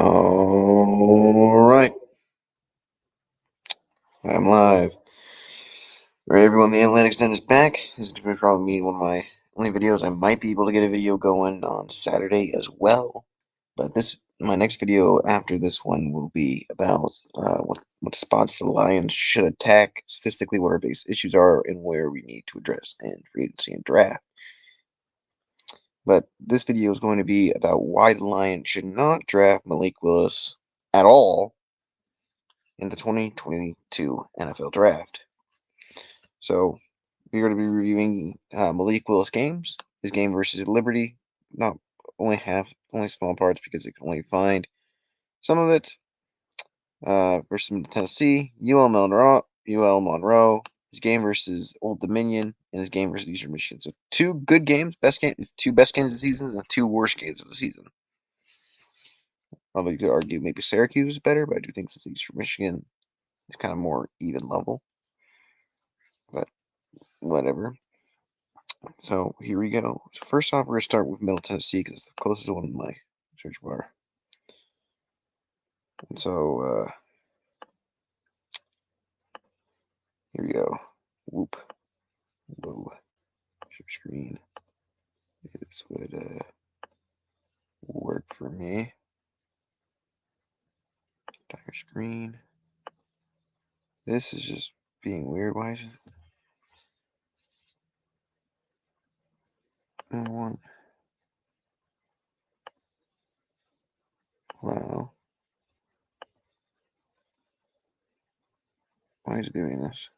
All right, I'm live. All right, everyone, the Atlantic Stand is back. This is probably one of my only videos. I might be able to get a video going on Saturday as well, but my next video after this one will be about what spots the Lions should attack, statistically what our biggest issues are, and where we need to address in free agency and draft. But this video is going to be about why the Lions should not draft Malik Willis at all in the 2022 NFL Draft. So we're going to be reviewing Malik Willis games, his game versus Liberty, not only small parts because you can only find some of it, versus Tennessee, UL Monroe, his game versus Old Dominion, and his game versus Eastern Michigan. So two good games, two best games of the season, and two worst games of the season. Although you could argue maybe Syracuse is better, but I do think since Eastern Michigan is kind of more even level. But whatever. So here we go. So first off, we're going to start with Middle Tennessee because it's the closest one in my search bar. And so here we go. Whoop. Whoa. Share screen. Maybe this would work for me. Entire screen. This is just being weird. Why is it? I want. Wow. Why is it doing this?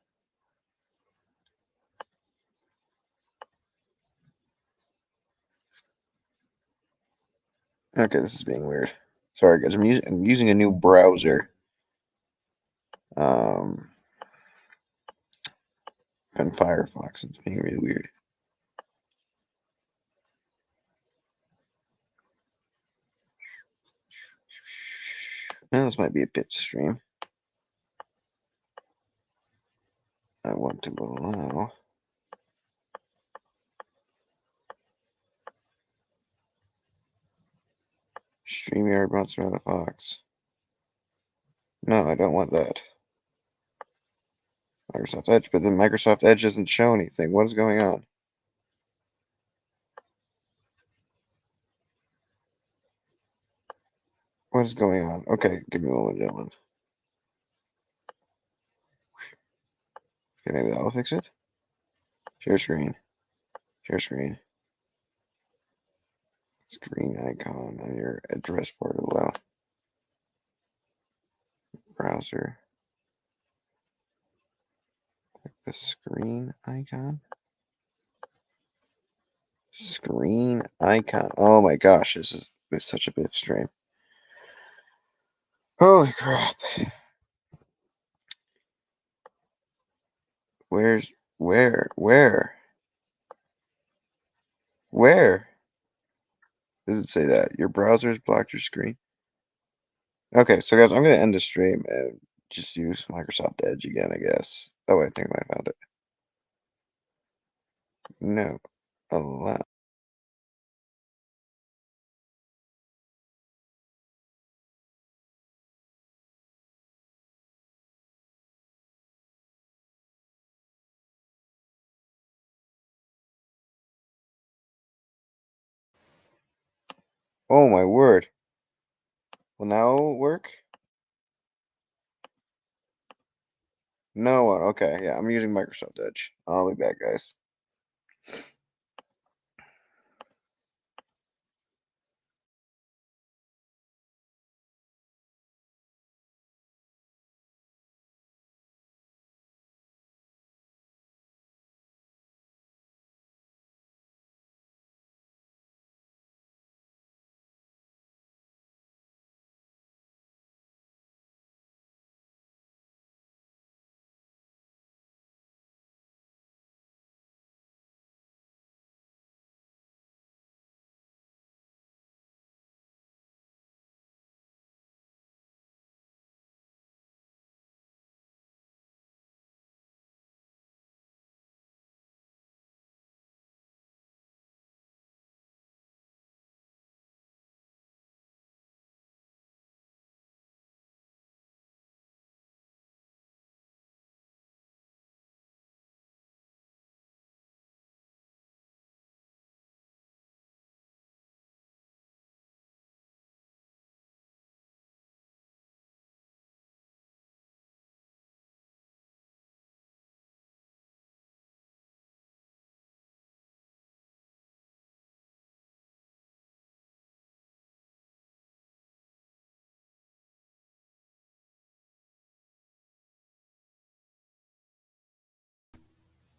Okay, this is being weird. Sorry, guys. I'm using a new browser. And Firefox. It's being really weird. Now this might be a bit stream. I want to allow. StreamYard mounts around the Fox. No, I don't want that. Microsoft Edge, but then Microsoft Edge doesn't show anything. What is going on? What is going on? Okay, give me a moment, gentlemen. Okay, maybe that will fix it. Share screen. Share screen. Screen icon on your address bar to allow. Browser. Click the screen icon. Screen icon. Oh my gosh, this is such a bit stream. Holy crap. Where? Where? Does it say that? Your browser has blocked your screen? Okay, so guys, I'm going to end the stream and just use Microsoft Edge again, I guess. Oh, I think I found it. No. Allow. Oh my word. Will now work? No one. Okay, yeah, I'm using Microsoft Edge. I'll be back, guys.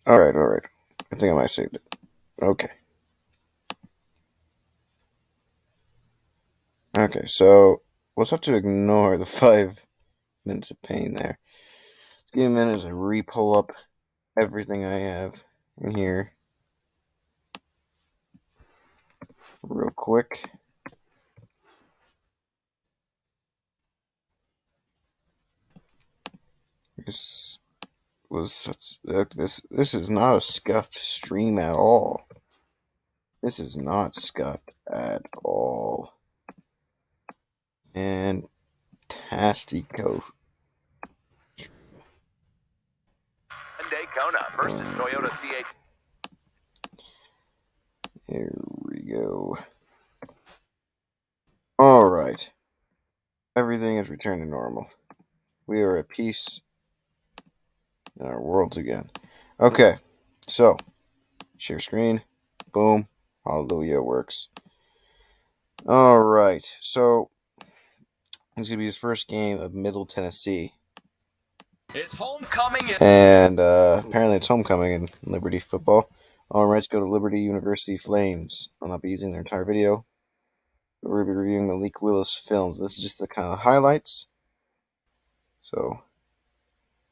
Alright, alright. I think I might have saved it. Okay. Okay, so we'll have to ignore the 5 minutes of pain there. Give me a minute as I re-pull up everything I have in here real quick. This was such this is not a scuffed stream at all. This is not scuffed at all. Fantastico. Hyundai Kona versus Toyota C8. Here we go. Alright. Everything is returned to normal. We are at peace in our worlds again. Okay, so share screen. Boom. Hallelujah, works. Alright, so it's going to be his first game of Middle Tennessee. It's homecoming. And apparently it's homecoming in Liberty football. All rights go to Liberty University Flames. I'll not be using their entire video. We'll be reviewing Malik Willis films. This is just the kind of highlights. So,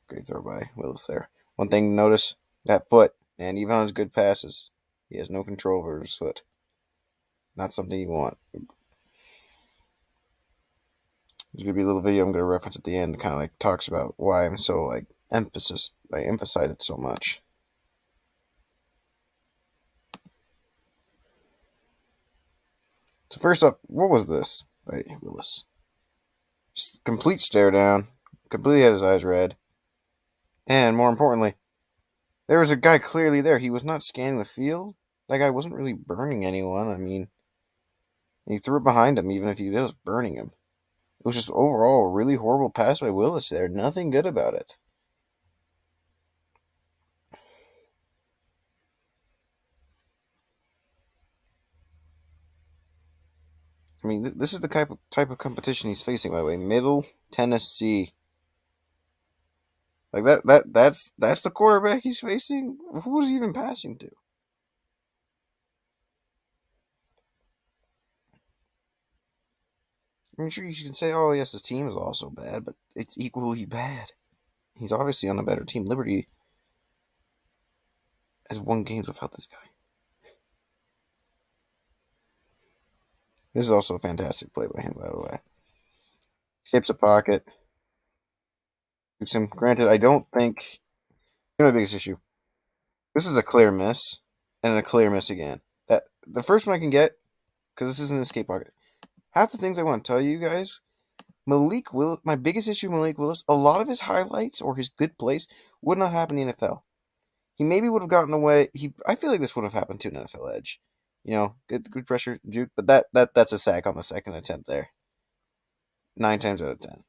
great throw by Willis there. One thing to notice, that foot, and even on his good passes, he has no control over his foot. Not something you want. There's gonna be a little video I'm gonna reference at the end, kind of like talks about why I'm so I emphasize it so much. So first up, what was this by Willis? Just complete stare down, completely had his eyes red, and more importantly, there was a guy clearly there. He was not scanning the field. That guy wasn't really burning anyone. I mean, he threw it behind him, even if he was burning him. It was just overall a really horrible pass by Willis there. Nothing good about it. I mean, this is the type of competition he's facing. By the way, Middle Tennessee. Like that's the quarterback he's facing. Who's he even passing to? I mean, sure you can say, oh yes, his team is also bad, but it's equally bad. He's obviously on a better team. Liberty has won games without this guy. This is also a fantastic play by him, by the way. Skips a pocket. Shoots him. Granted, I don't think. Here's my biggest issue. This is a clear miss, and a clear miss again. That the first one I can get, because this isn't an escape pocket. Half the things I want to tell you guys, Malik Willis. My biggest issue with Malik Willis, a lot of his highlights or his good plays would not happen in the NFL. He maybe would have gotten away. I feel like this would have happened to an NFL edge. You know, good pressure, juke, but that's a sack on the second attempt there. 9 times out of 10.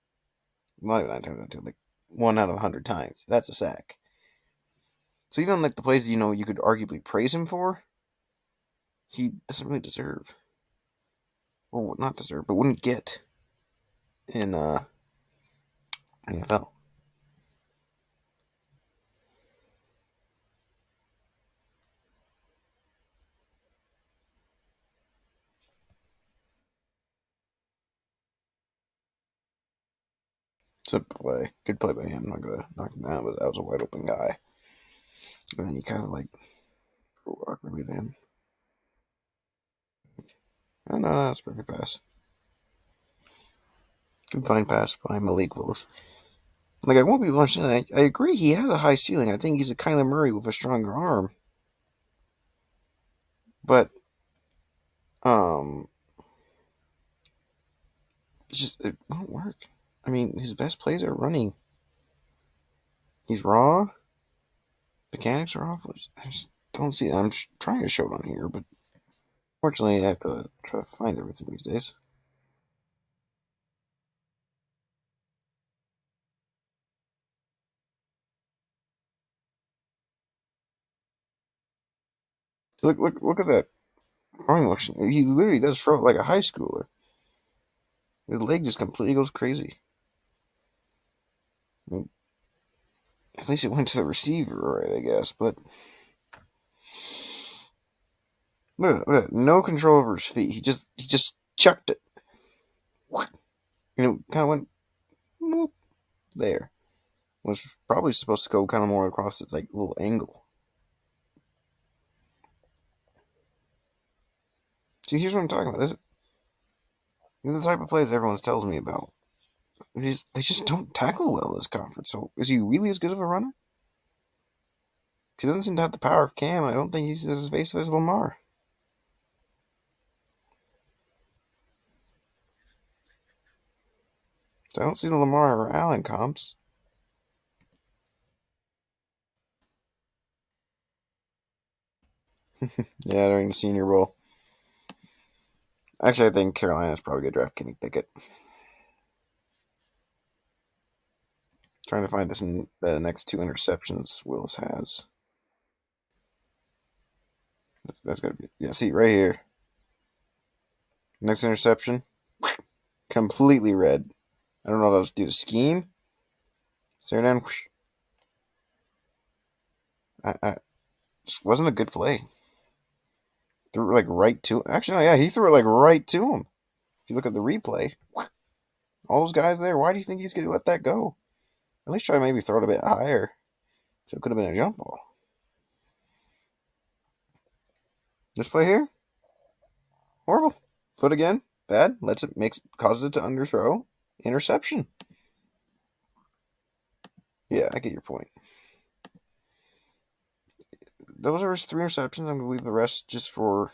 Not even 9 times out of 10, like 1 out of 100 times. That's a sack. So even like the plays you could arguably praise him for, he doesn't really deserve, or not deserve, but wouldn't get in NFL. Simple play, good play by him. I'm not gonna knock him down, but that was a wide open guy. And then you kind of like throw awkwardly to him. Oh, no, that's a perfect pass. Good fine pass by Malik Willis. Like, I won't be understand. I agree he has a high ceiling. I think he's a Kyler Murray with a stronger arm. But, it won't work. I mean, his best plays are running. He's raw. Mechanics are off. I just don't see it. I'm just trying to show it on here, but fortunately, I have to try to find everything these days. Look at that throwing motion. He literally does throw it like a high schooler. His leg just completely goes crazy. I mean, At least it went to the receiver, right? I guess, but look at no control over his feet. He just chucked it. Kind of went whoop, there. Was probably supposed to go kind of more across its like little angle. See, here's what I'm talking about. These are the type of plays everyone tells me about. They just don't tackle well in this conference. So is he really as good of a runner? He doesn't seem to have the power of Cam, and I don't think he's as evasive as Lamar. So I don't see the Lamar or Allen comps. Yeah, during the Senior Bowl. Actually, I think Carolina's probably going to draft Kenny Pickett. Trying to find this in the next 2 interceptions Willis has. That's got to be. Yeah, see, right here. Next interception. Completely red. I don't know what that was due to scheme. Stare down. I just wasn't a good play. Threw it like right to him. Actually, no, yeah, he threw it like right to him. If you look at the replay, all those guys there, why do you think he's going to let that go? At least try to maybe throw it a bit higher. So it could have been a jump ball. This play here, horrible. Foot again, bad. Causes it to underthrow. Interception. Yeah, I get your point. Those are his 3 interceptions. I'm gonna leave the rest just for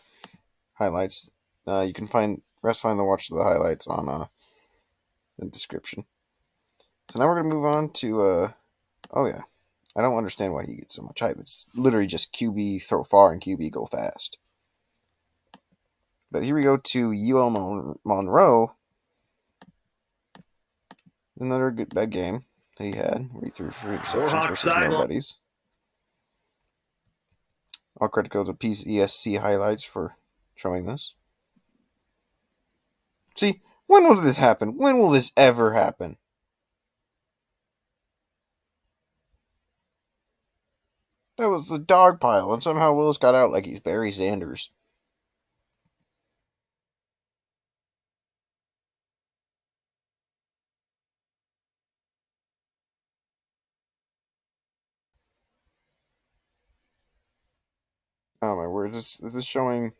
highlights. You can find the watch of the highlights on the description. So now we're gonna move on to oh yeah. I don't understand why he gets so much hype. It's literally just QB throw far and QB go fast. But here we go to UL Monroe. Another bad game that he had, where he threw 3 interceptions versus nobodies. All credit goes to PESC highlights for showing this. See, when will this happen? When will this ever happen? That was the dog pile, and somehow Willis got out like he's Barry Sanders. Oh my word, is this showing...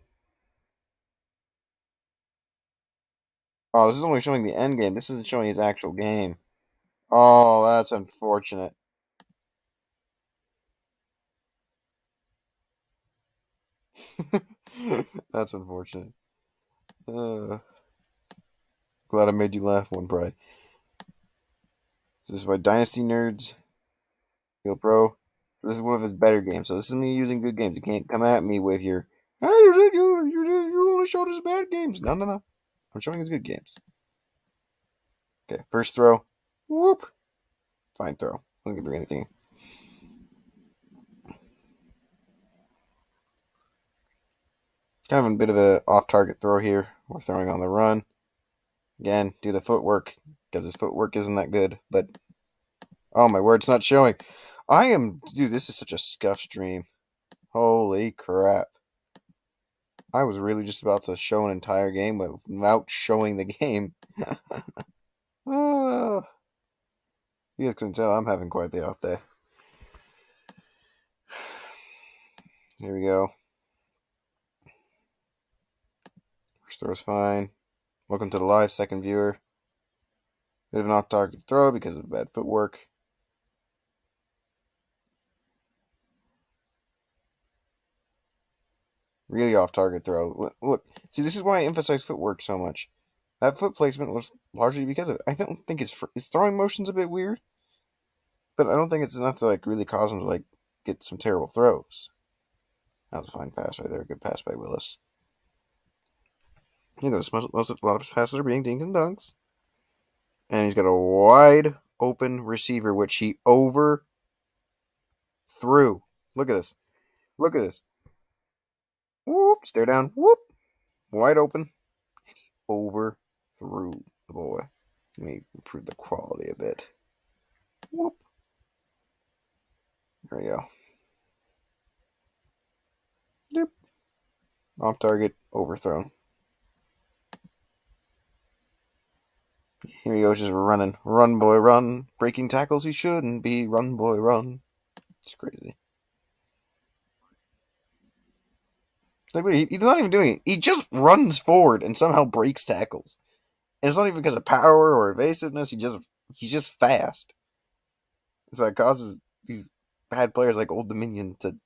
Oh, this is only showing the end game. This isn't showing his actual game. Oh, that's unfortunate. That's unfortunate. Glad I made you laugh, One Pride. This is by Dynasty Nerds. Heal Pro. So this is one of his better games. So this is me using good games. You can't come at me with your, hey, you only showed his bad games. No. I'm showing his good games. Okay, first throw. Whoop. Fine throw. I don't think do anything. Kind of a bit of an off-target throw here. We're throwing on the run. Again, do the footwork, because his footwork isn't that good. But, oh my word, it's not showing. Dude, this is such a scuff stream. Holy crap. I was really just about to show an entire game without showing the game. You guys couldn't tell, I'm having quite the off day. Here we go. First throw's fine. Welcome to the live, second viewer. Bit of an off-target throw because of bad footwork. Really off-target throw. Look, see, this is why I emphasize footwork so much. That foot placement was largely because of it. I don't think his throwing motion's a bit weird, but I don't think it's enough to like really cause him to like get some terrible throws. That was a fine pass right there. Good pass by Willis. You know, a lot of his passes are being dink and dunks. And he's got a wide open receiver, which he overthrew. Look at this. Look at this. Whoop. Stare down. Whoop. Wide open. And he overthrew the boy. Let me improve the quality a bit. Whoop. There we go. Yep. Off target, overthrown. Here he goes, just running. Run, boy, run. Breaking tackles he shouldn't be. Run, boy, run. It's crazy. Like, he's not even doing it. He just runs forward and somehow breaks tackles. And it's not even because of power or evasiveness. He's just fast. So that causes these bad players like Old Dominion to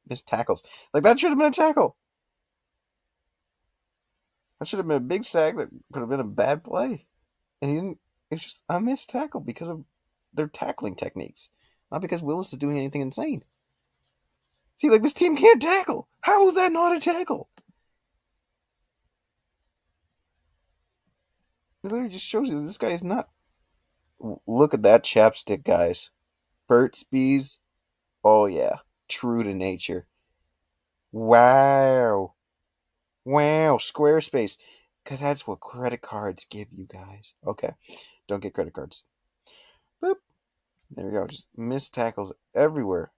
miss tackles. Like, that should have been a tackle. That should have been a big sack that could have been a bad play. And he didn't. It's just a missed tackle because of their tackling techniques, not because Willis is doing anything insane. See, like, this team can't tackle. How is that not a tackle? It literally just shows you that this guy is not. Look at that chapstick, guys. Burt's Bees. Oh yeah, true to nature. Wow, wow, Squarespace, because that's what credit cards give you guys. Okay, don't get credit cards. Boop. There we go. Just missed tackles everywhere.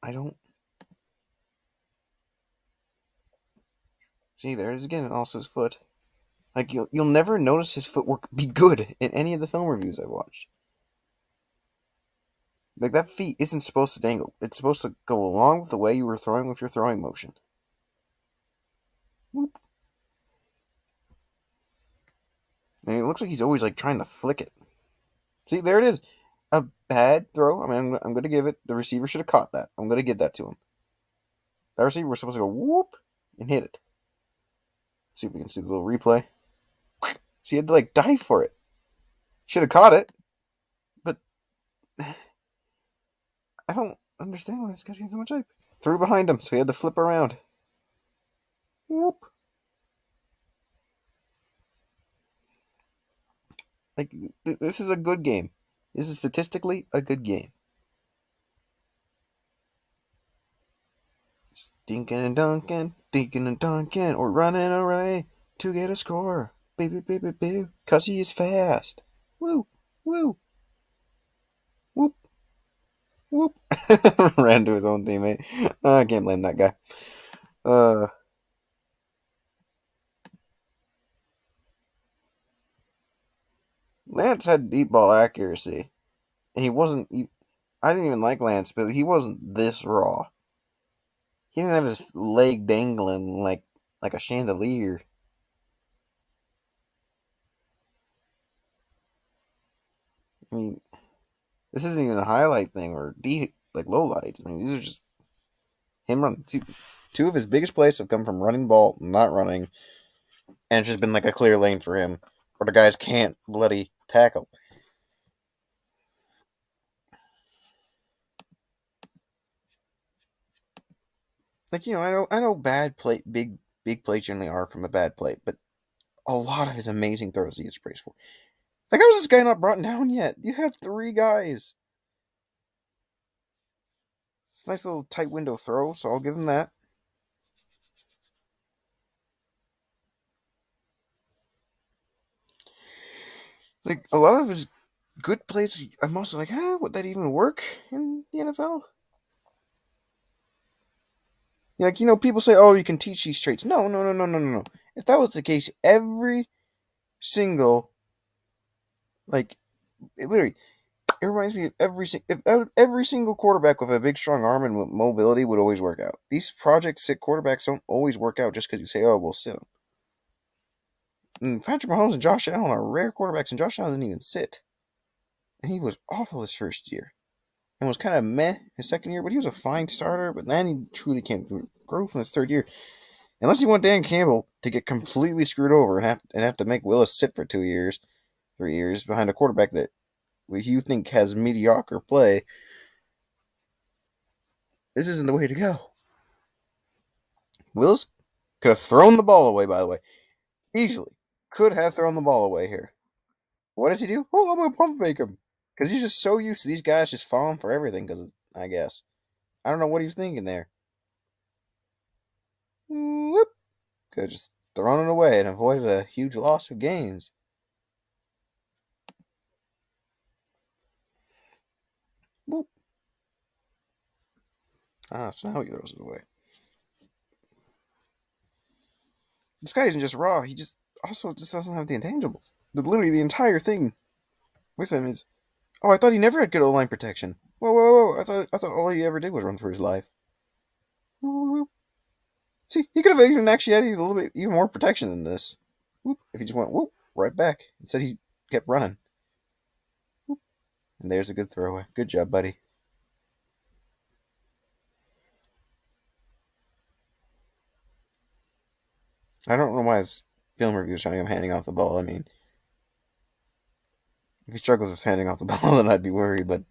I don't. See, there it is again. Also his foot. Like, you'll never notice his footwork be good in any of the film reviews I've watched. Like, that feet isn't supposed to dangle. It's supposed to go along with the way you were throwing with your throwing motion. Whoop. And it looks like he's always like trying to flick it. See, there it is. A bad throw. I mean, I'm going to give it. The receiver should have caught that. I'm going to give that to him. That receiver was supposed to go whoop and hit it. See if we can see the little replay. She had to like dive for it. Should have caught it, but I don't understand why this guy's getting so much hype. Threw behind him, so he had to flip around. Whoop. Like, this is a good game. This is statistically a good game. Stinking and dunking, dinking and dunking, or running away to get a score. Baby, baby, baby, cause he is fast. Woo, woo, whoop, whoop. Ran to his own teammate. I can't blame that guy. Lance had deep ball accuracy, and he wasn't. I didn't even like Lance, but he wasn't this raw. He didn't have his leg dangling like a chandelier. I mean, this isn't even a highlight thing or like low lights. I mean, these are just him running. See, two of his biggest plays have come from running ball, not running, and it's just been like a clear lane for him, where the guys can't bloody tackle. Like, I know bad play, big plays generally are from a bad play, but a lot of his amazing throws he gets praised for. Like, how is this guy not brought down yet? You have three guys. It's a nice little tight window throw, so I'll give him that. Like, a lot of his good plays, I'm also like, would that even work in the NFL? Like, people say, oh, you can teach these traits. No, no, no, no, no, no, no. If that was the case, every single, like, it reminds me of every single quarterback with a big, strong arm and mobility would always work out. These Project Sit quarterbacks don't always work out just because you say, oh, we'll sit them. And Patrick Mahomes and Josh Allen are rare quarterbacks, and Josh Allen didn't even sit. And he was awful his first year. And was kind of meh his second year, but he was a fine starter. But then he truly came to growth in his third year. Unless you want Dan Campbell to get completely screwed over and have to make Willis sit for 3 years behind a quarterback that you think has mediocre play, this isn't the way to go. Willis could have thrown the ball away, by the way. Easily. Could have thrown the ball away here. What does he do? Oh, I'm going to pump fake him. Because he's just so used to these guys just falling for everything, I guess. I don't know what he was thinking there. Whoop. Could have just thrown it away and avoided a huge loss of gains. Whoop. So now he throws it away. This guy isn't just raw. He just also just doesn't have the intangibles. Literally, the entire thing with him is, oh, I thought he never had good O line protection. Whoa, whoa, whoa! I thought all he ever did was run for his life. Whoa, whoa, whoa. See, he could have even actually had a little bit even more protection than this. Whoop, if he just went whoop right back. Instead, he kept running. Whoop, and there's a good throwaway. Good job, buddy. I don't know why his film review is showing him handing off the ball. I mean, if he struggles with handing off the ball, then I'd be worried. But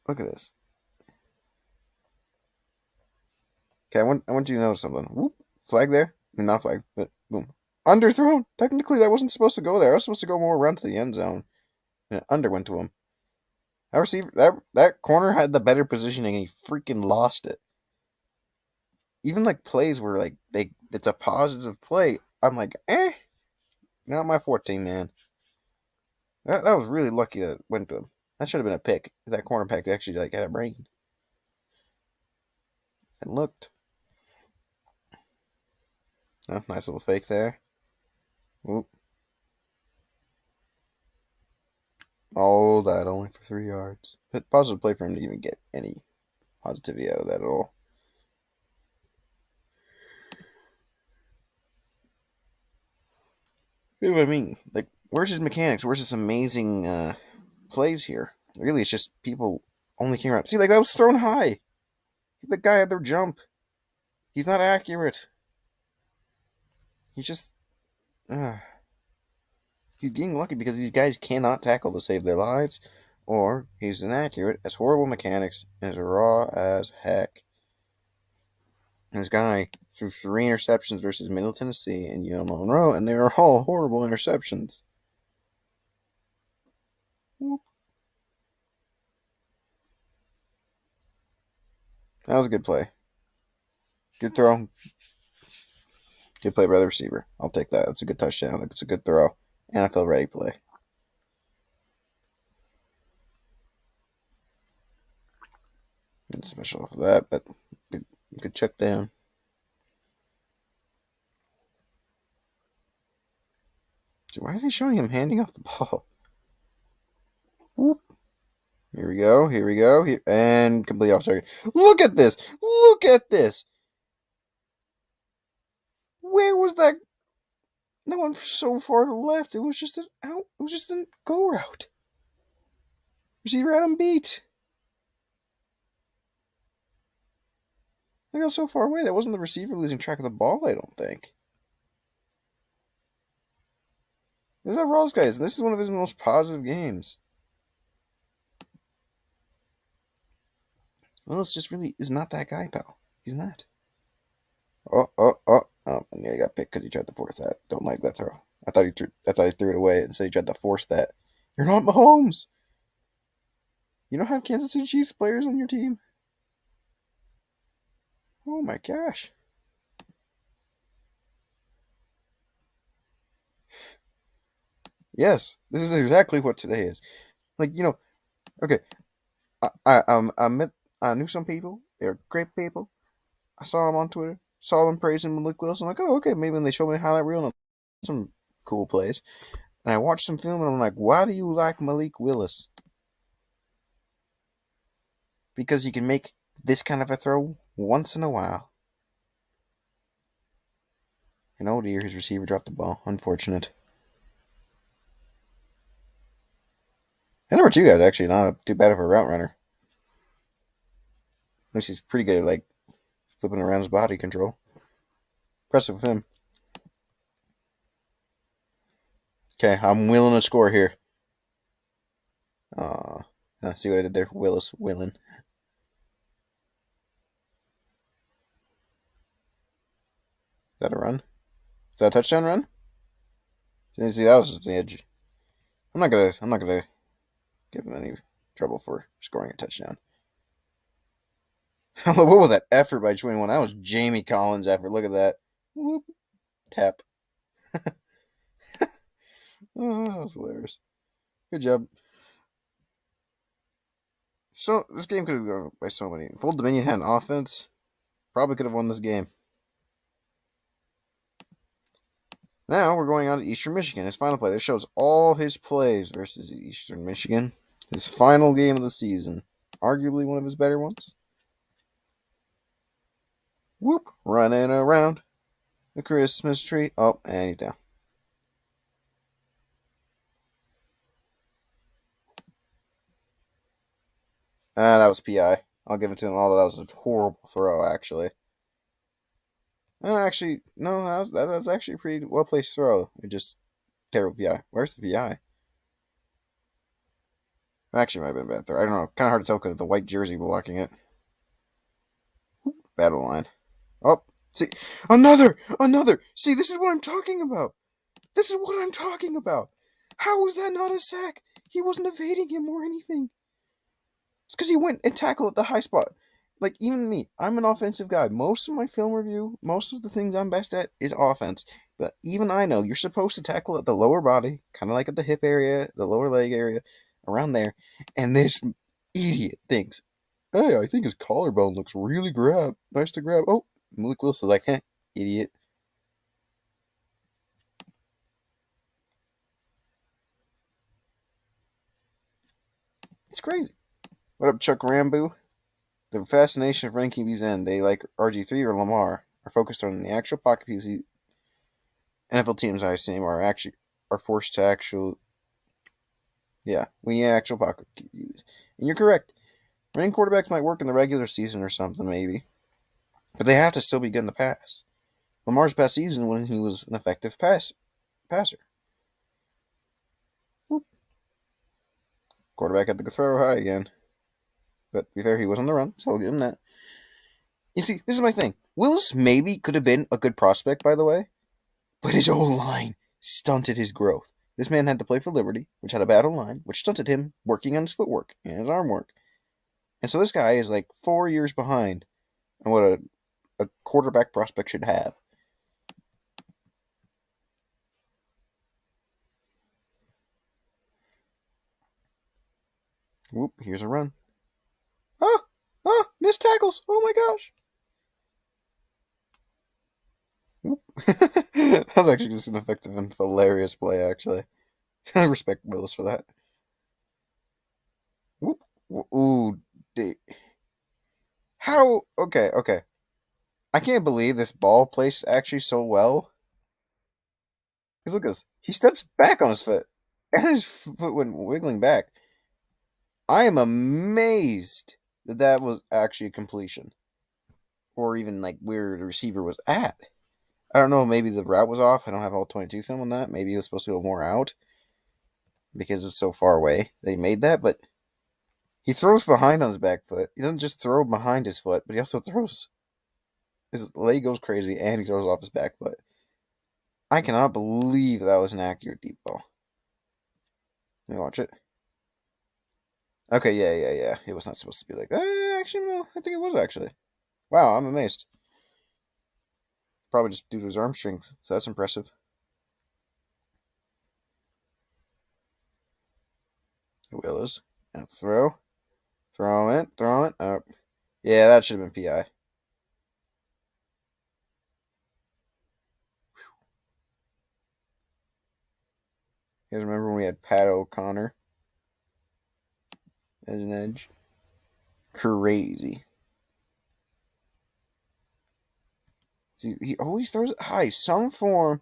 look at this. Okay, I want you to notice something. Whoop, flag there. I mean, not flag, but boom. Underthrown. Technically, that wasn't supposed to go there. I was supposed to go more around to the end zone. And it under went to him. That receiver, that corner had the better positioning, and he freaking lost it. Even like plays where like it's a positive play. I'm like, not my 14, man. That was really lucky that it went to him. That should have been a pick. That cornerback actually like had a brain. And looked. Oh, nice little fake there. Oop. All that only for 3 yards. But positive play for him to even get any positivity out of that at all. You know what I mean? Like, where's his mechanics? Where's his amazing plays here? Really, it's just people only came around. See, like that was thrown high. The guy had their jump. He's not accurate. He's just. He's getting lucky because these guys cannot tackle to save their lives, or he's inaccurate, has horrible mechanics, and is raw as heck. And this guy threw 3 interceptions versus Middle Tennessee and Monroe, and they are all horrible interceptions. Whoop. That was a good play. Good throw. Good play by the receiver. I'll take that. That's a good touchdown. It's a good throw. NFL ready play. Special off of that, but good check down. Why is he showing him handing off the ball? Whoop. Here we go. Here we go. Here, and complete off target. Look at this. Look at this. Where was that? That went so far to the left. It was just an out. It was just a go route. Receiver had him beat. They got so far away. That wasn't the receiver losing track of the ball, I don't think. This is how Rawls guys. This is one of his most positive games. Willis just really is not that guy, pal. He's not. Oh, and yeah, he got picked because he tried to force that. Don't like that throw. I thought he threw it away, and so he tried to force that. You're not Mahomes. You don't have Kansas City Chiefs players on your team. Oh my gosh. Yes, this is exactly what today is. Like, okay. I knew some people. They're great people. I saw them on Twitter. Saw them praising Malik Willis. I'm like, oh, okay. Maybe when they show me highlight reel, some cool plays. And I watched some film, and I'm like, why do you like Malik Willis? Because he can make this kind of a throw once in a while. And oh dear, his receiver dropped the ball. Unfortunate. And number 2 guy's actually not too bad of a route runner. At least he's pretty good at, like, flipping around his body control. Impressive of him. Okay, I'm willing to score here. See what I did there? Willis willing. Is that a run? Is that a touchdown run? See, that was just the edge. I'm not gonna give him any trouble for scoring a touchdown. What was that effort by 21? That was Jamie Collins' effort. Look at that. Whoop. Tap. Oh, that was hilarious. Good job. So this game could have gone by so many. Full Dominion had an offense. Probably could have won this game. Now we're going on to Eastern Michigan. His final play. This shows all his plays versus Eastern Michigan. His final game of the season. Arguably one of his better ones. Whoop. Running around the Christmas tree. Oh, and he's down. That was PI. I'll give it to him, although that was a horrible throw, actually. Actually, no, that was actually a pretty well placed throw. It just terrible PI. Where's the PI? Actually, might have been a bad throw. I don't know. Kind of hard to tell because of the white jersey blocking it. Battle line. Oh, see, another. See, this is what I'm talking about. This is what I'm talking about. How was that not a sack? He wasn't evading him or anything. It's because he went and tackled at the high spot. Like, even me, I'm an offensive guy. Most of my film review, most of the things I'm best at is offense. But even I know you're supposed to tackle at the lower body, kind of like at the hip area, the lower leg area, around there. And this idiot thinks, hey, I think his collarbone looks really nice to grab. Oh, Malik Willis is like, heh, idiot. It's crazy. What up, Chuck Rambo? The fascination of ranking QBs end. They like RG3 or Lamar are focused on the actual pocket PC. NFL teams, I assume, are forced to we need actual pocket QBs. And you're correct. Running quarterbacks might work in the regular season or something, maybe, but they have to still be good in the pass. Lamar's best season when he was an effective passer. Whoop. Quarterback had to throw high again. But to be fair, he was on the run, so I'll give him that. You see, this is my thing. Willis maybe could have been a good prospect, by the way, but his O-line stunted his growth. This man had to play for Liberty, which had a bad O-line, which stunted him working on his footwork and his arm work. And so this guy is like 4 years behind on what a quarterback prospect should have. Whoop, here's a run. Missed tackles. Oh my gosh. Whoop. That was actually just an effective and hilarious play, actually. I respect Willis for that. Whoop. Ooh. How? Okay. I can't believe this ball placed actually so well. Because look at this. He steps back on his foot. And his foot went wiggling back. I am amazed that was actually a completion. Or even like where the receiver was at. I don't know, maybe the route was off. I don't have all 22 film on that. Maybe he was supposed to go more out because it's so far away that he made that, but he throws behind on his back foot. He doesn't just throw behind his foot, but he also throws. His leg goes crazy and he throws off his back foot. I cannot believe that was an accurate deep ball. Let me watch it. Okay, yeah. It was not supposed to be like that. Actually, no. I think it was actually. Wow, I'm amazed. Probably just due to his arm strength, so that's impressive. Willis. Now throw. Throw it. Oh. Yeah, that should have been PI. You guys remember when we had Pat O'Connor as an edge? Crazy. See, he always throws it high. Some form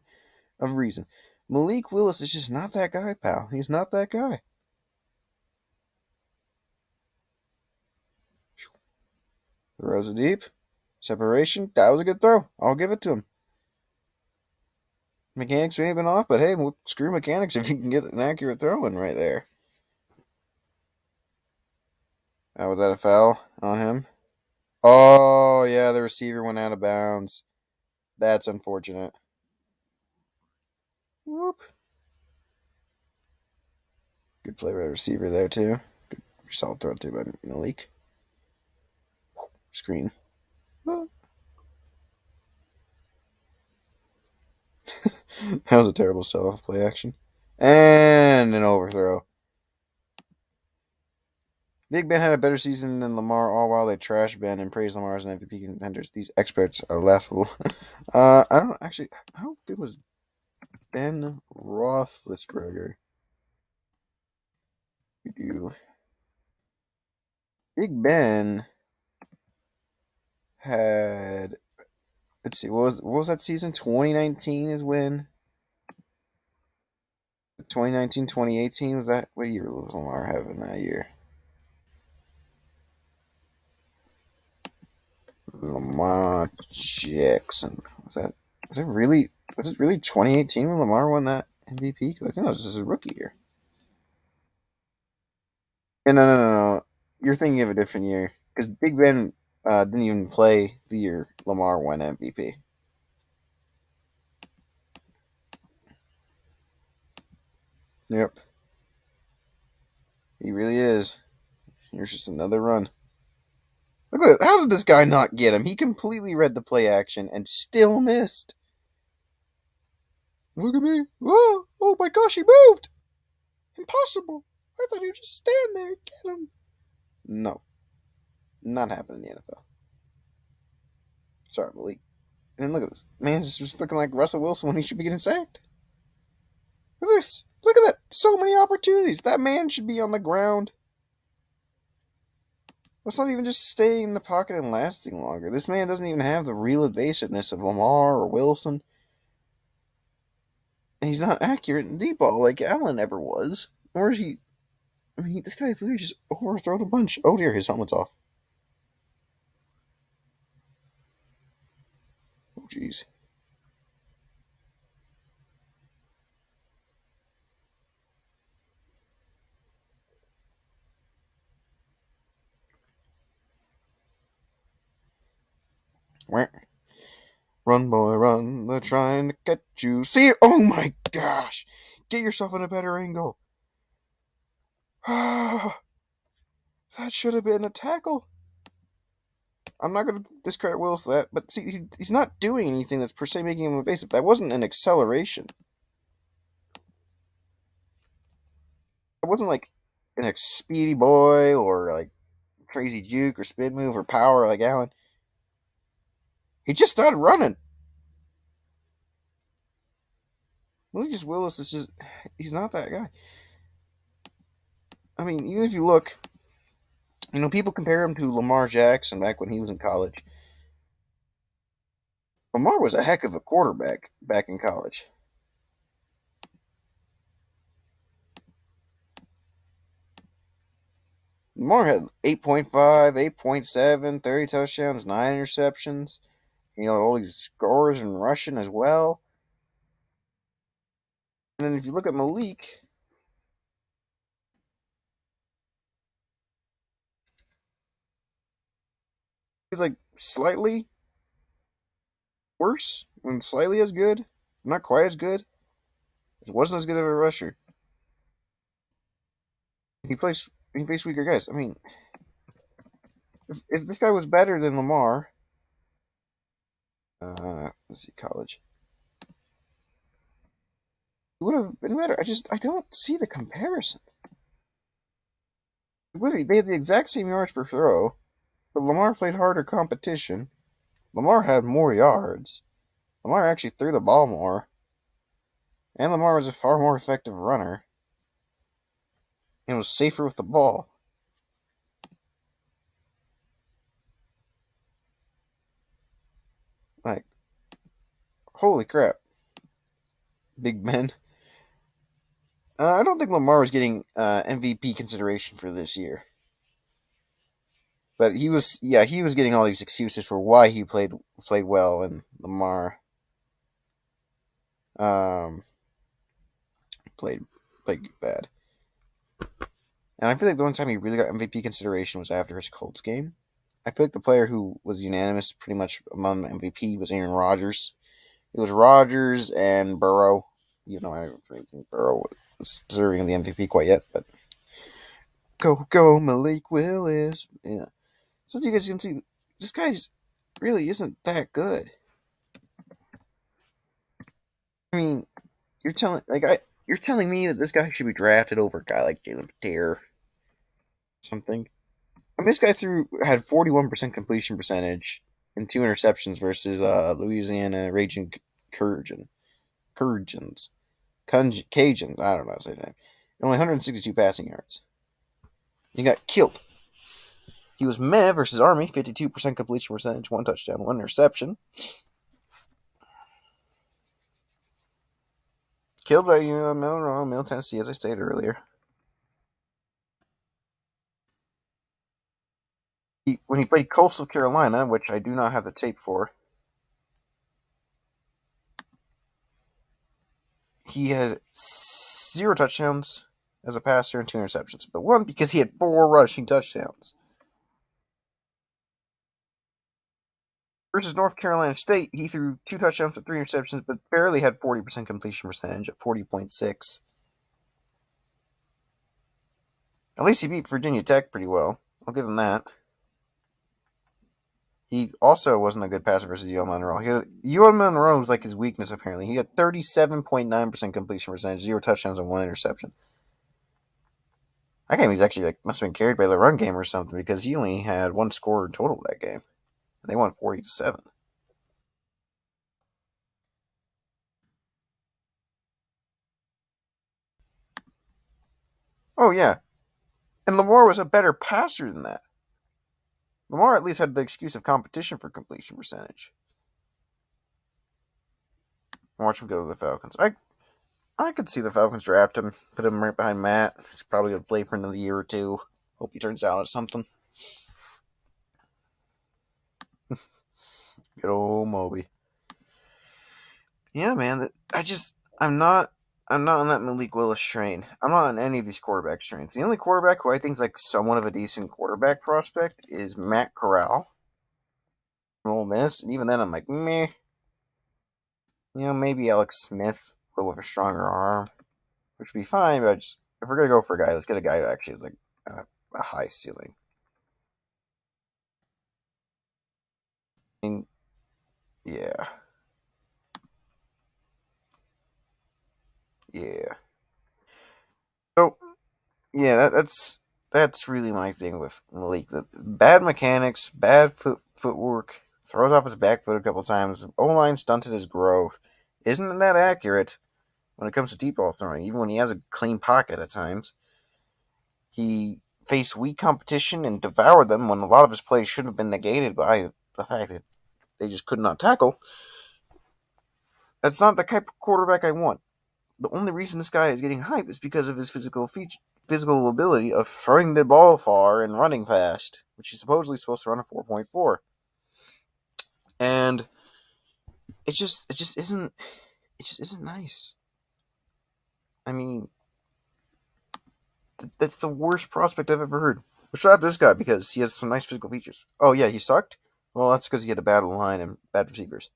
of reason. Malik Willis is just not that guy, pal. He's not that guy. Throws it deep. Separation. That was a good throw. I'll give it to him. Mechanics may have been off, but hey, screw mechanics if you can get an accurate throw in right there. Was that a foul on him? Oh, yeah, the receiver went out of bounds. That's unfortunate. Whoop. Good play by the receiver there, too. Good solid throw, too, by Malik. Screen. That was a terrible sell-off play action. And an overthrow. Big Ben had a better season than Lamar, all while they trash Ben and praise Lamar as an MVP contenders. These experts are laughable. I don't actually. How good was Ben Roethlisberger? You Big Ben had. Let's see. What was that season? 2019 is when. 2019, 2018 was that? What year was Lamar having that year? Lamar Jackson. Was it really 2018 when Lamar won that MVP? Because I think that was just his rookie year. Yeah, no. You're thinking of a different year. Because Big Ben didn't even play the year Lamar won MVP. Yep. He really is. Here's just another run. Look at that. How did this guy not get him? He completely read the play action and still missed. Look at me. Whoa. Oh my gosh, he moved. Impossible. I thought he'd just stand there and get him. No. Not happening in the NFL. Sorry, Malik. And look at this. Man's just looking like Russell Wilson when he should be getting sacked. Look at this. Look at that. So many opportunities. That man should be on the ground. Let's not even just staying in the pocket and lasting longer. This man doesn't even have the real evasiveness of Lamar or Wilson. And he's not accurate in deep ball like Allen ever was. Or is he? I mean, this guy's literally just overthrown a bunch. Oh dear, his helmet's off. Oh jeez. Run, boy, run. They're trying to get you. See it? Oh my gosh. Get yourself in a better angle. That should have been a tackle. I'm not going to discredit Willis for that, but see, he's not doing anything that's per se making him evasive. That wasn't an acceleration. It wasn't like an speedy boy or like crazy juke or spin move or power like Allen. He just started running. Lucas Willis is he's not that guy. I mean, even if you look, people compare him to Lamar Jackson back when he was in college. Lamar was a heck of a quarterback back in college. Lamar had 8.5, 8.7, 30 touchdowns, 9 interceptions. All these scores and rushing as well. And then if you look at Malik, he's like slightly worse and slightly as good. Not quite as good. It wasn't as good of a rusher. He faced weaker guys. I mean, if this guy was better than Lamar, let's see, college, it would have been better. I don't see the comparison. Literally, they had the exact same yards per throw, but Lamar played harder competition. Lamar had more yards. Lamar actually threw the ball more. And Lamar was a far more effective runner. And was safer with the ball. Like, holy crap. Big Ben. I don't think Lamar was getting MVP consideration for this year. But he was getting all these excuses for why he played well, and Lamar um, played bad. And I feel like the only time he really got MVP consideration was after his Colts game. I feel like the player who was unanimous pretty much among the MVP was Aaron Rodgers. It was Rodgers and Burrow. I don't really think Burrow was deserving of the MVP quite yet, but go Malik Willis. Yeah. So as you guys can see, this guy just really isn't that good. I mean, you're telling me that this guy should be drafted over a guy like Jalen Dare, something. I mean, this guy had 41% completion percentage and 2 interceptions versus Louisiana Raging Cajuns. Cajuns. Cajuns. I don't know how to say that name. And only 162 passing yards. He got killed. He was meh versus Army, 52% completion percentage, 1 touchdown, 1 interception. Killed by Monroe, Middle Tennessee, as I stated earlier. When he played Coastal Carolina, which I do not have the tape for, he had 0 touchdowns as a passer and 2 interceptions, but 1 because he had 4 rushing touchdowns. Versus North Carolina State, he threw 2 touchdowns and 3 interceptions, but barely had 40% completion percentage at 40.6. At least he beat Virginia Tech pretty well. I'll give him that. He also wasn't a good passer versus UL Monroe. UL Monroe was like his weakness, apparently. He had 37.9% completion percentage, 0 touchdowns, and 1 interception. That game was actually must have been carried by the run game or something because he only had 1 score in total that game. And they won 40-7. Oh, yeah. And Lamar was a better passer than that. Lamar at least had the excuse of competition for completion percentage. Watch him go to the Falcons. I could see the Falcons draft him, put him right behind Matt. He's probably going to play for another year or two. Hope he turns out at something. Good old Moby. Yeah, man. I'm not on that Malik Willis train. I'm not on any of these quarterback trains. The only quarterback who I think is somewhat of a decent quarterback prospect is Matt Corral from Ole Miss, and even then I'm like, meh. Maybe Alex Smith, but with a stronger arm, which would be fine. But if we're gonna go for a guy, let's get a guy that actually has a high ceiling. I mean, yeah, yeah. So yeah, that's really my thing with Malik. The bad mechanics, bad footwork, throws off his back foot a couple times. O-line stunted his growth. Isn't that accurate when it comes to deep ball throwing? Even when he has a clean pocket at times, he faced weak competition and devoured them when a lot of his plays should have been negated by the fact that they just could not tackle. That's not the type of quarterback I want. The only reason this guy is getting hype is because of his physical ability of throwing the ball far and running fast, which he's supposedly supposed to run a 4.4. And it just isn't nice. I mean, that's the worst prospect I've ever heard. But shout out this guy because he has some nice physical features. Oh yeah, he sucked. Well, that's because he had a bad line and bad receivers.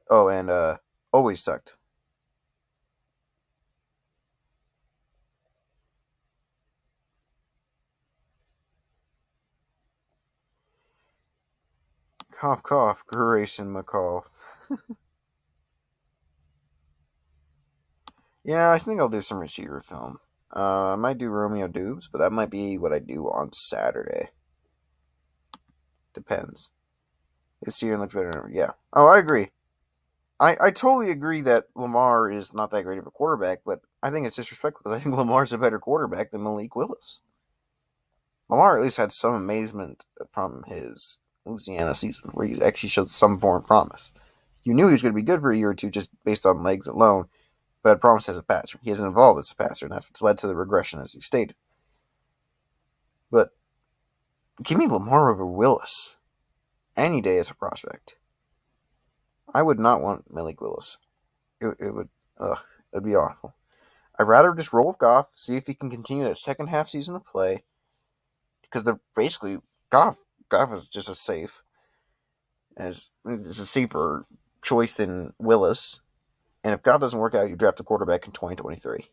Oh, and always sucked. Cough, cough, Grayson McCall. Yeah, I think I'll do some receiver film. I might do Romeo Dubes, but that might be what I do on Saturday. Depends. This year looks better. Yeah. Oh, I agree. I totally agree that Lamar is not that great of a quarterback, but I think it's disrespectful because I think Lamar's a better quarterback than Malik Willis. Lamar at least had some amazement from his Louisiana season, where he actually showed some form of promise. You knew he was going to be good for a year or two just based on legs alone, but had promise as a passer. He hasn't evolved as a passer, and that's what led to the regression, as you stated. But give me Lamar over Willis any day as a prospect. I would not want Malik Willis. It would, it'd be awful. I'd rather just roll with Goff, see if he can continue that second half season of play, because they're basically Goff. Goff is just as safe as it's a safer choice than Willis. And if Goff doesn't work out, you draft a quarterback in 2023.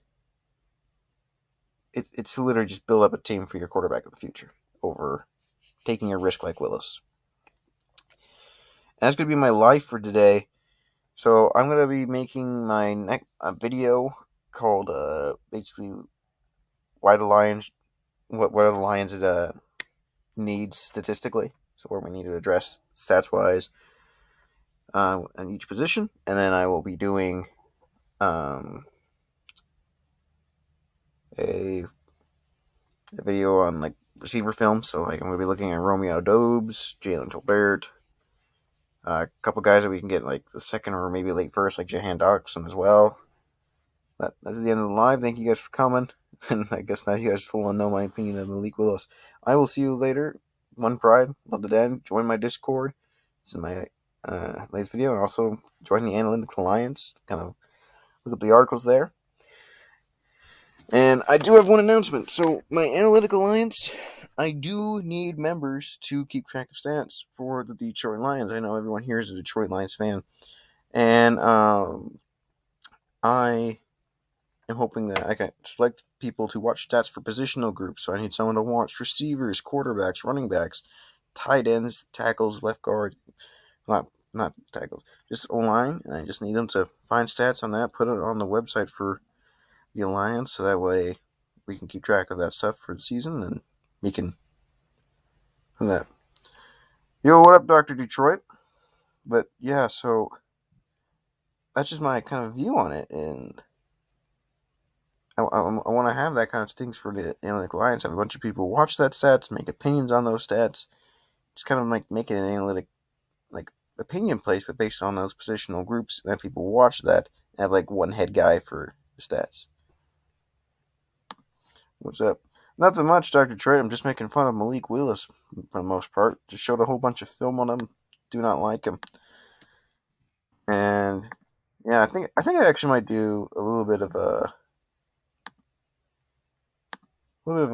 It's to literally just build up a team for your quarterback of the future over taking a risk like Willis. And that's going to be my life for today. So I'm going to be making my next video called basically why the Lions, what are the Lions needs statistically, so where we need to address stats wise in each position, and then I will be doing um, a, a video on like receiver film. So like I'm gonna be looking at Romeo Dobbs, Jalen Gilbert, a couple guys that we can get like the second or maybe late first, like Jahan Dotson as well. That's the end of the live. Thank you guys for coming. And I guess now you guys will know my opinion of Malik Willis. I will see you later. One Pride. Love the den. Join my Discord. It's in my latest video. And also join the Analytical Alliance. Kind of look up the articles there. And I do have one announcement. So my Analytical Alliance, I do need members to keep track of stats for the Detroit Lions. I know everyone here is a Detroit Lions fan. And I am hoping that I can select people to watch stats for positional groups. So I need someone to watch receivers, quarterbacks, running backs, tight ends, tackles, left guard, not tackles, just O-line. And I just need them to find stats on that, put it on the website for the Alliance, so that way we can keep track of that stuff for the season, and we can do that. Yo, what up, Dr. Detroit? But yeah, so that's just my kind of view on it, and I want to have that kind of things for the Analytic Alliance. Have a bunch of people watch that stats, make opinions on those stats. Just kind of like make it an analytic, like opinion place, but based on those positional groups. And then people watch that and have like one head guy for the stats. What's up? Nothing much, Dr. Trey. I'm just making fun of Malik Willis for the most part. Just showed a whole bunch of film on him. Do not like him. And yeah, I actually might do a little bit of a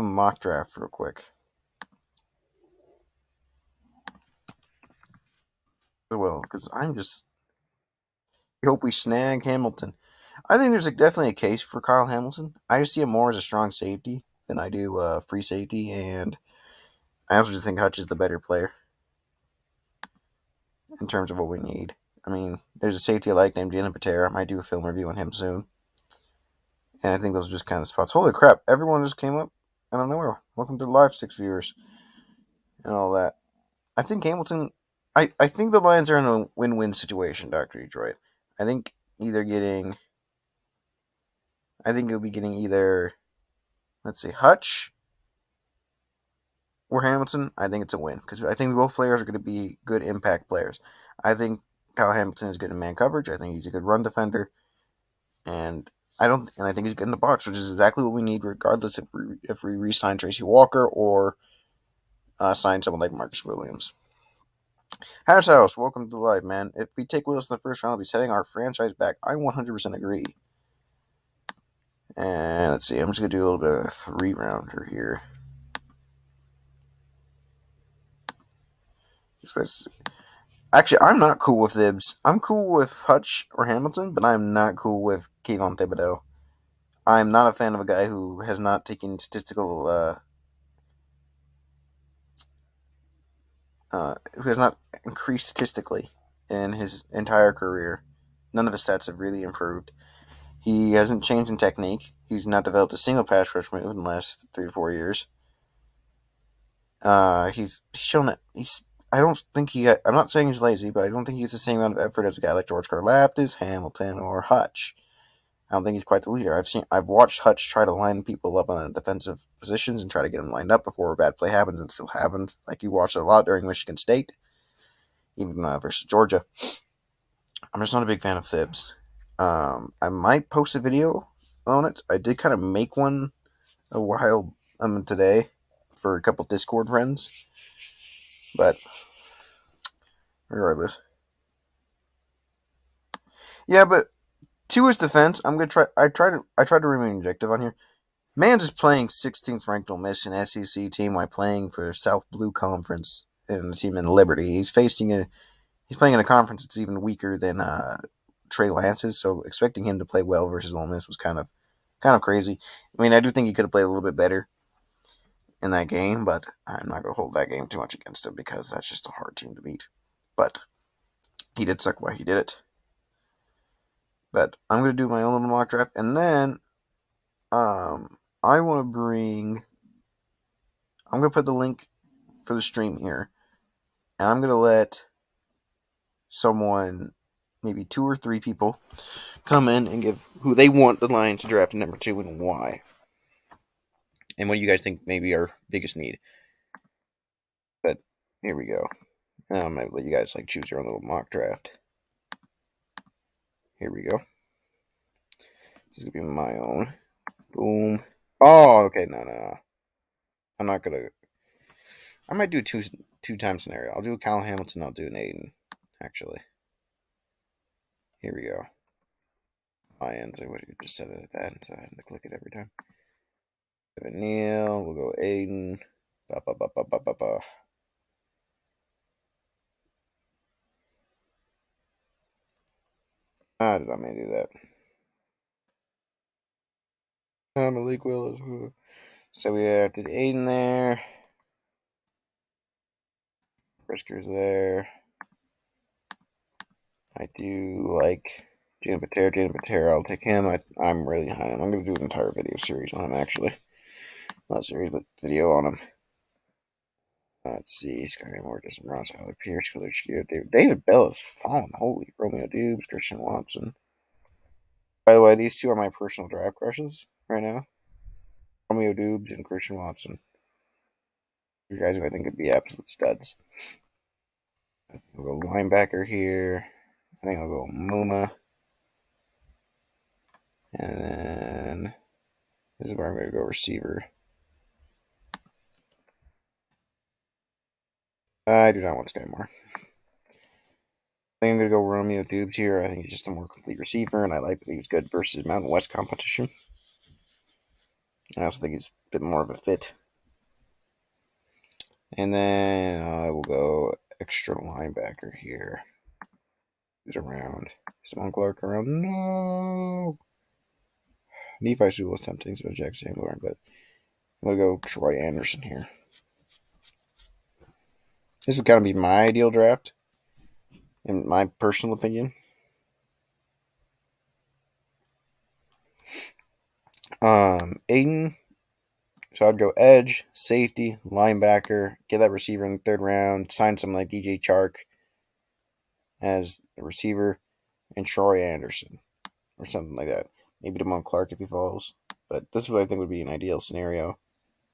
mock draft real quick. As well, because I hope we snag Hamilton. I think there's definitely a case for Kyle Hamilton. I just see him more as a strong safety than I do free safety, and I also just think Hutch is the better player in terms of what we need. I mean, there's a safety I like named Jalen Patera. I might do a film review on him soon. And I think those are just kind of spots. Holy crap, everyone just came up out of nowhere. Welcome to the live 6 viewers and all that. I think Hamilton, I think the Lions are in a win-win situation, Dr. Detroit. I think you'll be getting either, let's say, Hutch or Hamilton. I think it's a win because I think both players are going to be good impact players. I think Kyle Hamilton is good in man coverage. I think he's a good run defender, and I think he's good in the box, which is exactly what we need, regardless if we re-sign Tracy Walker or sign someone like Marcus Williams. House, welcome to the live, man. If we take Willis in the first round, we'll be setting our franchise back. I 100% agree. And let's see, I'm just going to do a little bit of a 3-rounder here. Actually, I'm not cool with Thibs. I'm cool with Hutch or Hamilton, but I'm not cool with Kayvon Thibodeau. I'm not a fan of a guy who has not taken who has not increased statistically in his entire career. None of his stats have really improved. He hasn't changed in technique. He's not developed a single pass rush move in the last 3 to 4 years. He's shown that I'm not saying he's lazy, but I don't think he has the same amount of effort as a guy like George Karlaftis, Hamilton, or Hutch. I don't think he's quite the leader. I've watched Hutch try to line people up on defensive positions and try to get them lined up before a bad play happens, and it still happens. Like you watched a lot during Michigan State, even versus Georgia. I'm just not a big fan of Thibs. I might post a video on it. I did kind of make one a while today for a couple Discord friends, but regardless, yeah. But to his defense, I'm gonna try. I try to remain objective on here. Man's is playing 16th ranked Ole Miss, an SEC team, while playing for South Blue Conference and a team in Liberty. He's playing in a conference that's even weaker than Trey Lance's, so expecting him to play well versus Ole Miss was kind of crazy. I mean, I do think he could have played a little bit better in that game, but I'm not going to hold that game too much against him because that's just a hard team to beat. But he did suck while he did it. But I'm going to do my own little mock draft, and then I want to I'm going to put the link for the stream here, and I'm gonna let someone, maybe 2 or 3 people, come in and give who they want the Lions to draft in number 2 and why, and what do you guys think maybe our biggest need. But here we go. I'm gonna let you guys like choose your own little mock draft. Here we go. This is gonna be my own. Boom. Oh, okay. No. I'm not gonna. I might do a two time scenario. I'll do a Kyle Hamilton. I'll do an Aiden. Actually, here we go. Lions. I would have just said it at that, so I had to click it every time. Evan Neal. We'll go Aiden. Ba ba ba ba ba ba ba. Did I may do that? Malik Willis. So we did Aiden there. Brisker's there. I do like Jalen Patera. I'll take him. I'm really high on him. I'm going to do an entire video series on him, actually. Not series, but video on him. Let's see. Skyrim Mortis, Ross, Alec Pierce, Coach David Bell has fallen. Holy Romeo Dubes, Christian Watson. By the way, these two are my personal draft crushes right now. Romeo Dubes and Christian Watson. You guys who I think could be absolute studs. We'll go linebacker here. I think I'll go Muma. And then this is where I'm going to go receiver. I do not want Sky Moore. I think I'm going to go Romeo Dubes here. I think he's just a more complete receiver, and I like that he was good versus Mountain West competition. I also think he's a bit more of a fit. And then I will go extra linebacker here. Who's around? Simon Clark around? No. Nephi Sewell is tempting, so Jack Sanborn, but I'm going to go Troy Anderson here. This would kind of be my ideal draft, in my personal opinion. Aiden. So I'd go edge, safety, linebacker, get that receiver in the 3rd round, sign someone like DJ Chark as the receiver, and Troy Anderson or something like that. Maybe Damon Clark if he falls. But this is what I think would be an ideal scenario.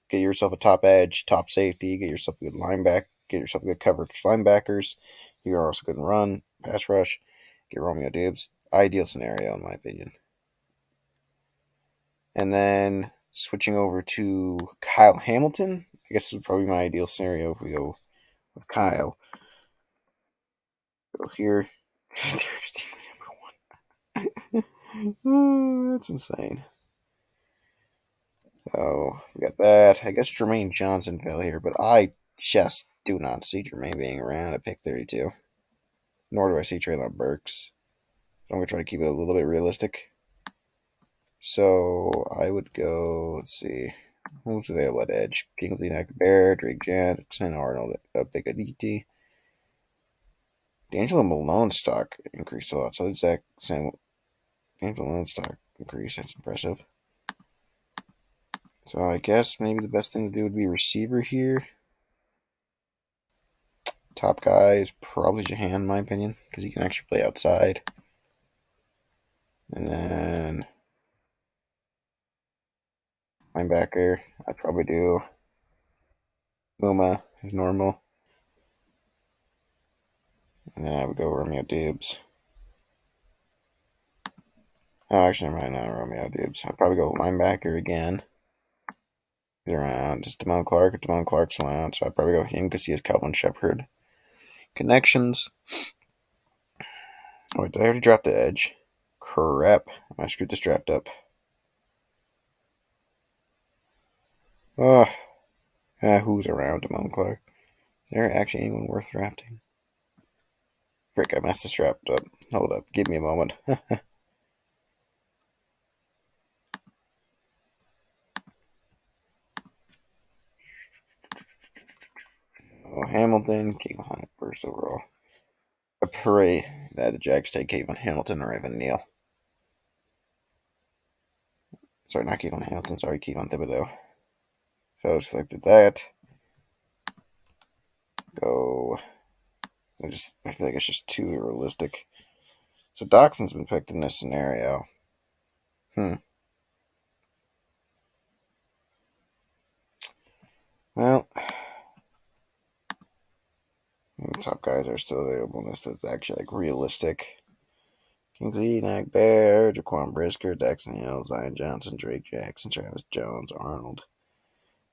Get yourself a top edge, top safety, get yourself a good linebacker, get yourself a good coverage linebackers. You're also good in run, pass rush, get Romeo Dubes. Ideal scenario in my opinion. And then switching over to Kyle Hamilton. I guess this would probably be my ideal scenario if we go with Kyle. Go here. Oh, that's insane. Oh, we got that. I guess Jermaine Johnson fell here, but I just do not see Jermaine being around at pick 32. Nor do I see Traylon Burks. So I'm going to try to keep it a little bit realistic. So I would go, let's see, who's available at edge? Kingsley Bear, Drake Jackson, Arnold Big Aditi. D'Angelo Malone stock increased a lot. So did Zach D'Angelo Malone stock increase. That's impressive. So I guess maybe the best thing to do would be receiver here. Top guy is probably Jahan, in my opinion, because he can actually play outside. And then linebacker, I'd probably do Muma as normal. And then I would go Romeo Dubes. Oh, actually, I might not Romeo Dubes. I'd probably go linebacker again. He's around. Just Damon Clark. Damon Clark's around, so I'd probably go him because he has Calvin Shepard connections. Oh, wait, did I already draft the edge? Crap. I screwed this draft up. Oh, who's around Damon Clark? Is there actually anyone worth drafting? Frick, I messed this draft up. Hold up. Give me a moment. Oh, Hamilton, Kevin Hunt first overall. I pray that the Jags take Kevin Hamilton or Evan Neal. Sorry, not Kevin Hamilton. Sorry, Kevin Thibodeau. So I selected that. go. I feel like it's just too realistic. So Dachshund's been picked in this scenario. Well, the top guys are still available in this that's actually like realistic. Kingsley, Nag Bear, Jaquan Brisker, Daxton Hill, Zion Johnson, Drake Jackson, Travis Jones, Arnold,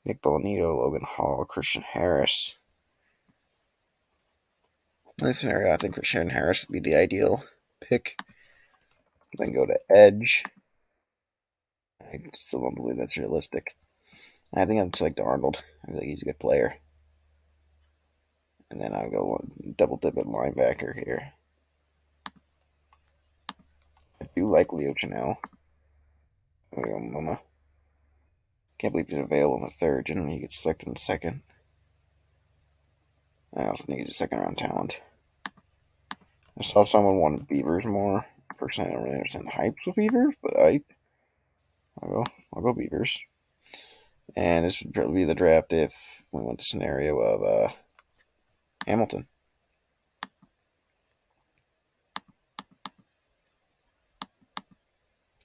Nick Bonito, Logan Hall, Christian Harris. In this scenario, I think Christian Harris would be the ideal pick. Then go to Edge. I still don't believe that's realistic. I think I'd select Arnold. I feel like he's a good player. And then I'll go double dip at linebacker here. I do like Leo Chanel. There we go, Mama. Can't believe he's available in the third. Generally, he gets selected in the second. I also think he's a second round talent. I saw someone want Beavers more. Personally, I don't really understand the hypes with Beavers, but I'll go Beavers. And this would probably be the draft if we went the scenario of Hamilton.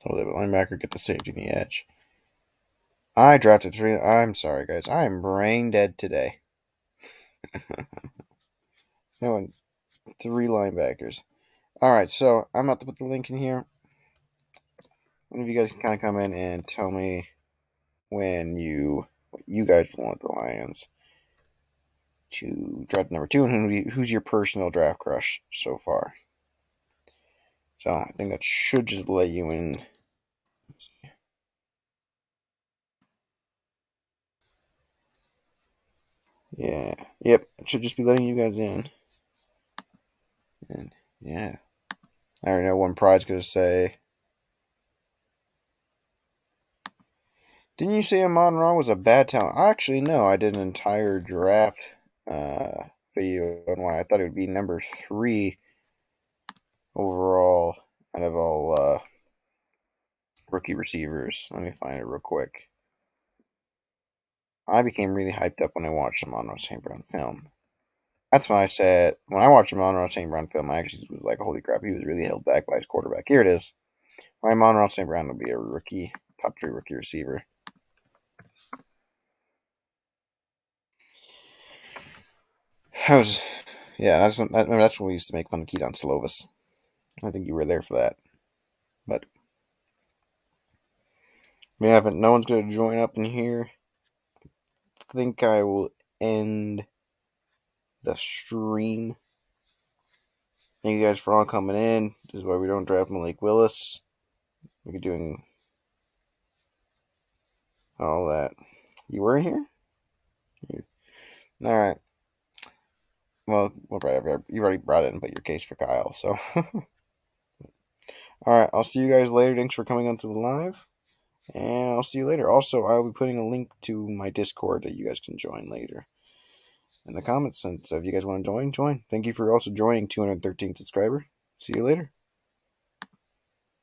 Oh, the linebacker get the safety and the edge. I drafted 3. I'm sorry, guys. I am brain dead today. I went 3 linebackers. All right, so I'm about to put the link in here. One of you guys can kind of come in and tell me when you guys want the Lions to draft number 2 and who's your personal draft crush so far. So I think that should just let you in. Yeah. Yep. It should just be letting you guys in. And yeah. I already know one pride's going to say. Didn't you say Monroe was a bad talent? Actually, no. I did an entire draft video on why I thought it would be number 3 overall out of all rookie receivers. Let me find it real quick. I became really hyped up when I watched the Monroe St. Brown film. That's when I said, when I watched the Monroe St. Brown film, I actually was like, holy crap, he was really held back by his quarterback. Here it is. Why Monroe St. Brown will be a rookie, top 3 rookie receiver. That's when we used to make fun of Keaton Slovis. I think you were there for that. But no one's going to join up in here. I think I will end the stream. Thank you guys for all coming in. This is why we don't draft Malik Willis. We're doing all that. You were here? All right. Well, you already brought it and put your case for Kyle, so. Alright, I'll see you guys later. Thanks for coming onto the live. And I'll see you later. Also, I'll be putting a link to my Discord that you guys can join later in the comments. And so if you guys want to join. Thank you for also joining 213 subscriber. See you later.